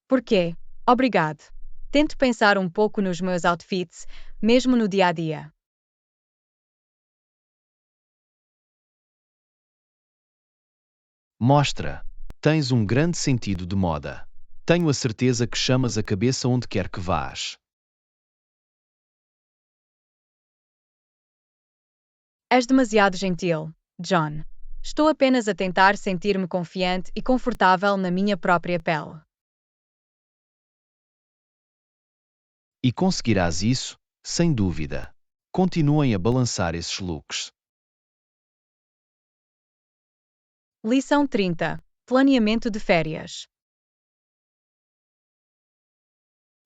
Por quê? Obrigado. Tento pensar um pouco nos meus outfits, mesmo no dia a dia. Mostra. Tens um grande sentido de moda. Tenho a certeza que chamas a cabeça onde quer que vás. És demasiado gentil, John. Estou apenas a tentar sentir-me confiante e confortável na minha própria pele. E conseguirás isso, sem dúvida. Continuem a balançar esses looks. Lição 30. Planeamento de férias.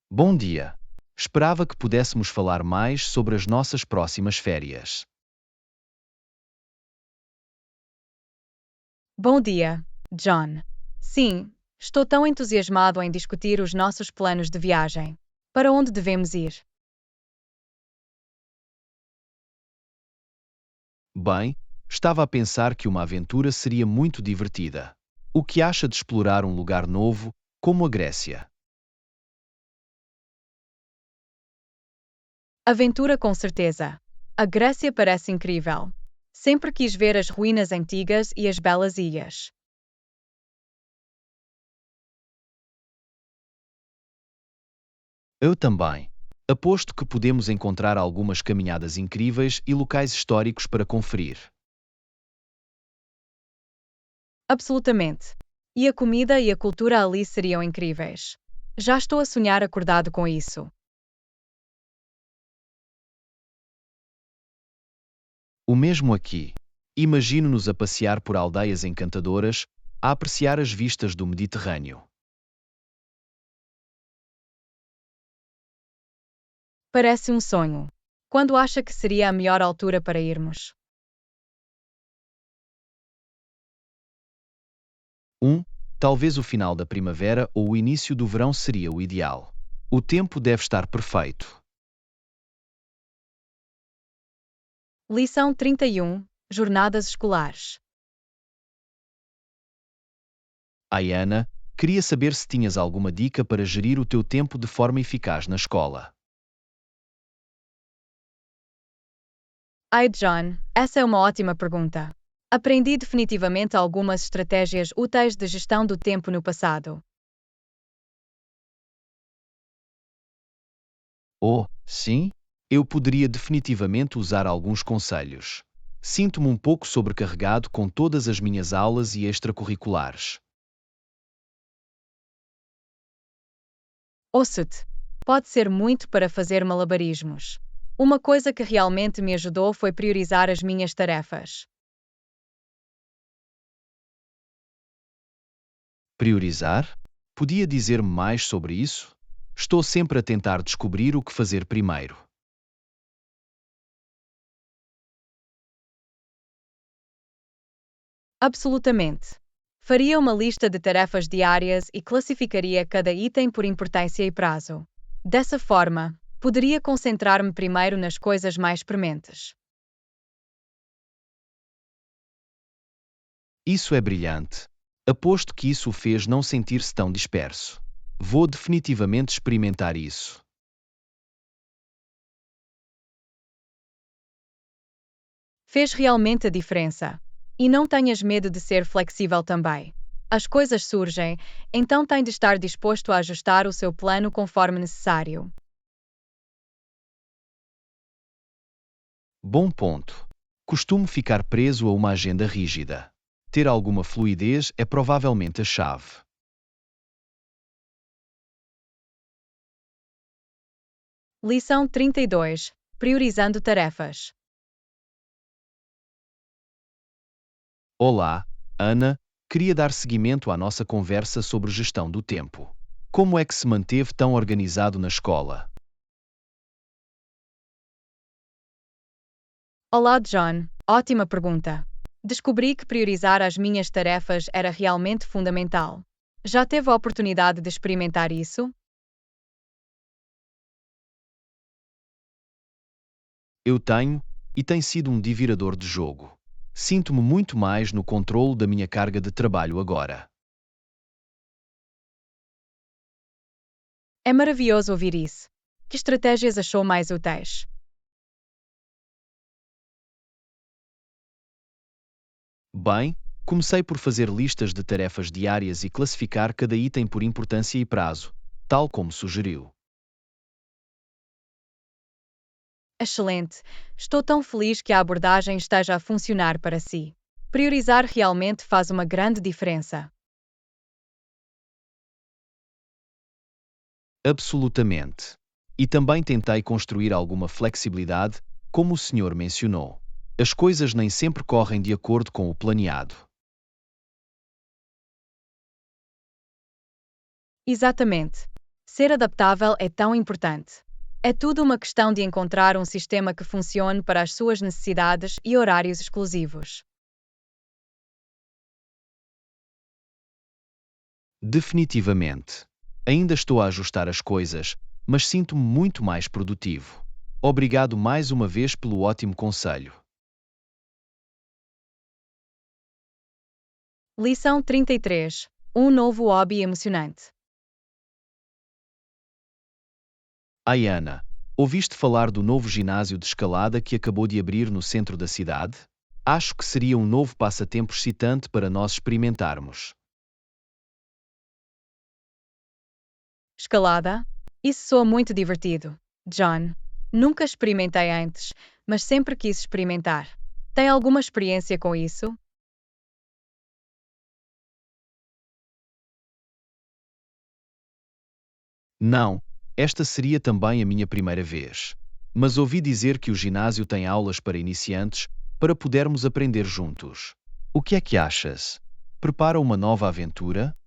Bom dia. Esperava que pudéssemos falar mais sobre as nossas próximas férias. Bom dia, John. Sim, estou tão entusiasmado em discutir os nossos planos de viagem. Para onde devemos ir? Bem, estava a pensar que uma aventura seria muito divertida. O que acha de explorar um lugar novo, como a Grécia? Aventura com certeza. A Grécia parece incrível. Sempre quis ver as ruínas antigas e as belas ilhas. Eu também. Aposto que podemos encontrar algumas caminhadas incríveis e locais históricos para conferir. Absolutamente. E a comida e a cultura ali seriam incríveis. Já estou a sonhar acordado com isso. O mesmo aqui. Imagino-nos a passear por aldeias encantadoras, a apreciar as vistas do Mediterrâneo. Parece um sonho. Quando acha que seria a melhor altura para irmos? Talvez o final da primavera ou o início do verão seria o ideal. O tempo deve estar perfeito. Lição 31. Jornadas escolares. Ai, Ana, queria saber se tinhas alguma dica para gerir o teu tempo de forma eficaz na escola. Ai, John, essa é uma ótima pergunta. Aprendi definitivamente algumas estratégias úteis de gestão do tempo no passado. Oh, sim? Eu poderia definitivamente usar alguns conselhos. Sinto-me um pouco sobrecarregado com todas as minhas aulas e extracurriculares. Ouça-te. Pode ser muito para fazer malabarismos. Uma coisa que realmente me ajudou foi priorizar as minhas tarefas. Priorizar? Podia dizer-me mais sobre isso? Estou sempre a tentar descobrir o que fazer primeiro. Absolutamente. Faria uma lista de tarefas diárias e classificaria cada item por importância e prazo. Dessa forma, poderia concentrar-me primeiro nas coisas mais prementes. Isso é brilhante. Aposto que isso o fez não sentir-se tão disperso. Vou definitivamente experimentar isso. Fez realmente a diferença. E não tenhas medo de ser flexível também. As coisas surgem, então tem de estar disposto a ajustar o seu plano conforme necessário. Bom ponto. Costumo ficar preso a uma agenda rígida. Ter alguma fluidez é provavelmente a chave. Lição 32. Priorizando tarefas. Olá, Ana. Queria dar seguimento à nossa conversa sobre gestão do tempo. Como é que se manteve tão organizado na escola? Olá, John. Ótima pergunta. Descobri que priorizar as minhas tarefas era realmente fundamental. Já teve a oportunidade de experimentar isso? Eu tenho, e tem sido um divirador de jogo. Sinto-me muito mais no controlo da minha carga de trabalho agora. É maravilhoso ouvir isso. Que estratégias achou mais úteis? Bem, comecei por fazer listas de tarefas diárias e classificar cada item por importância e prazo, tal como sugeriu. Excelente. Estou tão feliz que a abordagem esteja a funcionar para si. Priorizar realmente faz uma grande diferença. Absolutamente. E também tentei construir alguma flexibilidade, como o senhor mencionou. As coisas nem sempre correm de acordo com o planeado. Exatamente. Ser adaptável é tão importante. É tudo uma questão de encontrar um sistema que funcione para as suas necessidades e horários exclusivos. Definitivamente. Ainda estou a ajustar as coisas, mas sinto-me muito mais produtivo. Obrigado mais uma vez pelo ótimo conselho. Lição 33. Um novo hobby emocionante. Ai, Ana, Ouviste falar do novo ginásio de escalada que acabou de abrir no centro da cidade? Acho que seria um novo passatempo excitante para nós experimentarmos. Escalada? Isso soa muito divertido. John, nunca experimentei antes, mas sempre quis experimentar. Tem alguma experiência com isso? Não, esta seria também a minha primeira vez. Mas ouvi dizer que o ginásio tem aulas para iniciantes, para podermos aprender juntos. O que é que achas? Prepara uma nova aventura?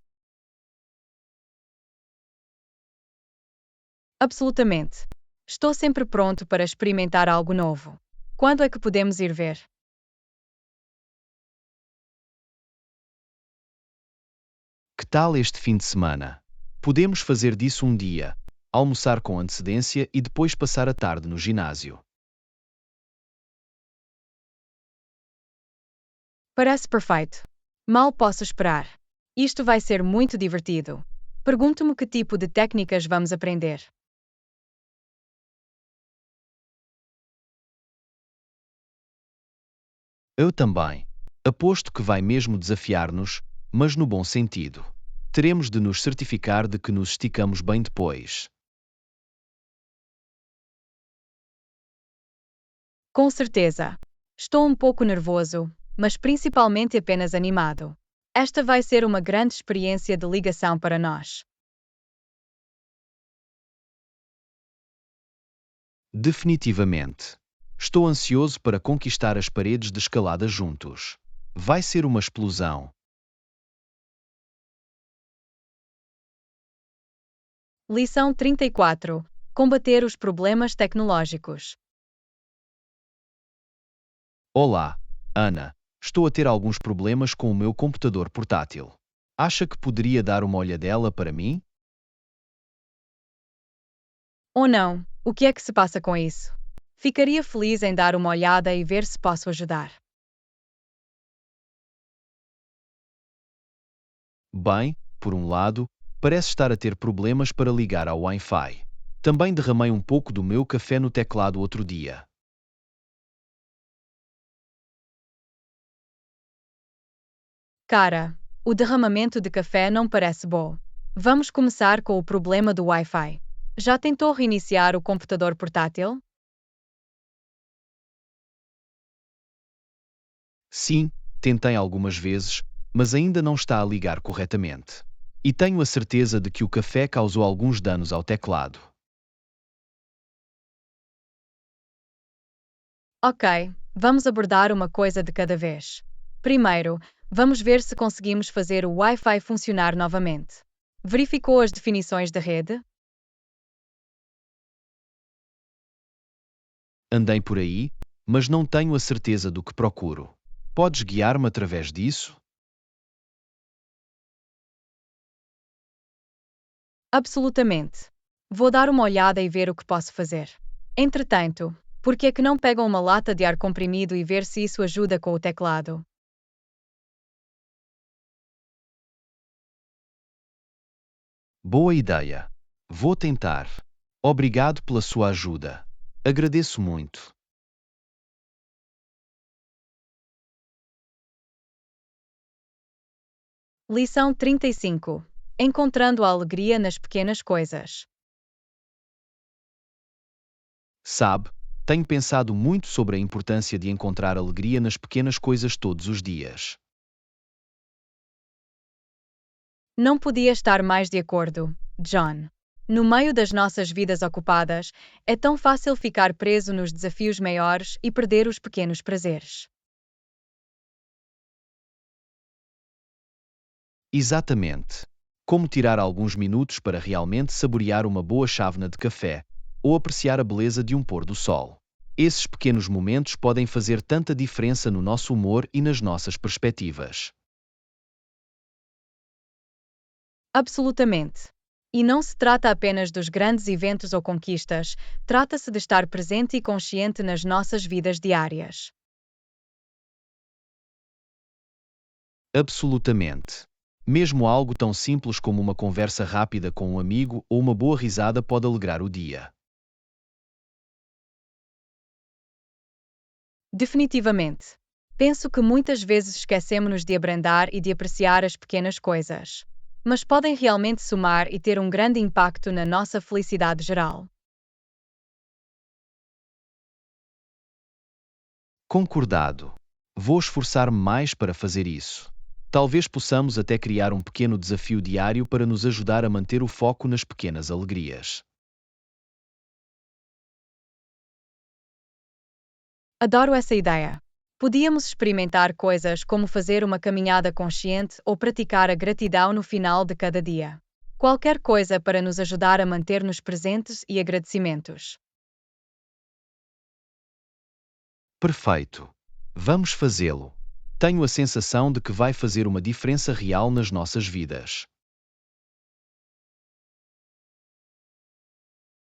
Absolutamente. Estou sempre pronto para experimentar algo novo. Quando é que podemos ir ver? Que tal este fim de semana? Podemos fazer disso um dia, almoçar com antecedência e depois passar a tarde no ginásio. Parece perfeito. Mal posso esperar. Isto vai ser muito divertido. Pergunto-me que tipo de técnicas vamos aprender. Eu também. Aposto que vai mesmo desafiar-nos, mas no bom sentido. Teremos de nos certificar de que nos esticamos bem depois. Com certeza. Estou um pouco nervoso, mas principalmente apenas animado. Esta vai ser uma grande experiência de ligação para nós. Definitivamente. Estou ansioso para conquistar as paredes de escalada juntos. Vai ser uma explosão. Lição 34. Combater os problemas tecnológicos. Olá, Ana. Estou a ter alguns problemas com o meu computador portátil. Acha que poderia dar uma olhadela para mim? Ou não? O que é que se passa com isso? Ficaria feliz em dar uma olhada e ver se posso ajudar. Bem, por um lado, parece estar a ter problemas para ligar ao Wi-Fi. Também derramei um pouco do meu café no teclado outro dia. Cara, o derramamento de café não parece bom. Vamos começar com o problema do Wi-Fi. Já tentou reiniciar o computador portátil? Sim, tentei algumas vezes, mas ainda não está a ligar corretamente. E tenho a certeza de que o café causou alguns danos ao teclado. Ok, vamos abordar uma coisa de cada vez. Primeiro, vamos ver se conseguimos fazer o Wi-Fi funcionar novamente. Verificou as definições da rede? Andei por aí, mas não tenho a certeza do que procuro. Podes guiar-me através disso? Absolutamente. Vou dar uma olhada e ver o que posso fazer. Entretanto, por que é que não pegam uma lata de ar comprimido e ver se isso ajuda com o teclado? Boa ideia. Vou tentar. Obrigado pela sua ajuda. Agradeço muito. Lição 35. Encontrando a alegria nas pequenas coisas. Sabe, tenho pensado muito sobre a importância de encontrar alegria nas pequenas coisas todos os dias. Não podia estar mais de acordo, John. No meio das nossas vidas ocupadas, é tão fácil ficar preso nos desafios maiores e perder os pequenos prazeres. Exatamente. Como tirar alguns minutos para realmente saborear uma boa chávena de café ou apreciar a beleza de um pôr do sol. Esses pequenos momentos podem fazer tanta diferença no nosso humor e nas nossas perspectivas. Absolutamente. E não se trata apenas dos grandes eventos ou conquistas, trata-se de estar presente e consciente nas nossas vidas diárias. Absolutamente. Mesmo algo tão simples como uma conversa rápida com um amigo ou uma boa risada pode alegrar o dia. Definitivamente. Penso que muitas vezes esquecemos-nos de abrandar e de apreciar as pequenas coisas, mas podem realmente somar e ter um grande impacto na nossa felicidade geral. Concordado. Vou esforçar-me mais para fazer isso. Talvez possamos até criar um pequeno desafio diário para nos ajudar a manter o foco nas pequenas alegrias. Adoro essa ideia. Podíamos experimentar coisas como fazer uma caminhada consciente ou praticar a gratidão no final de cada dia. Qualquer coisa para nos ajudar a manter-nos presentes e agradecimentos. Perfeito. Vamos fazê-lo. Tenho a sensação de que vai fazer uma diferença real nas nossas vidas.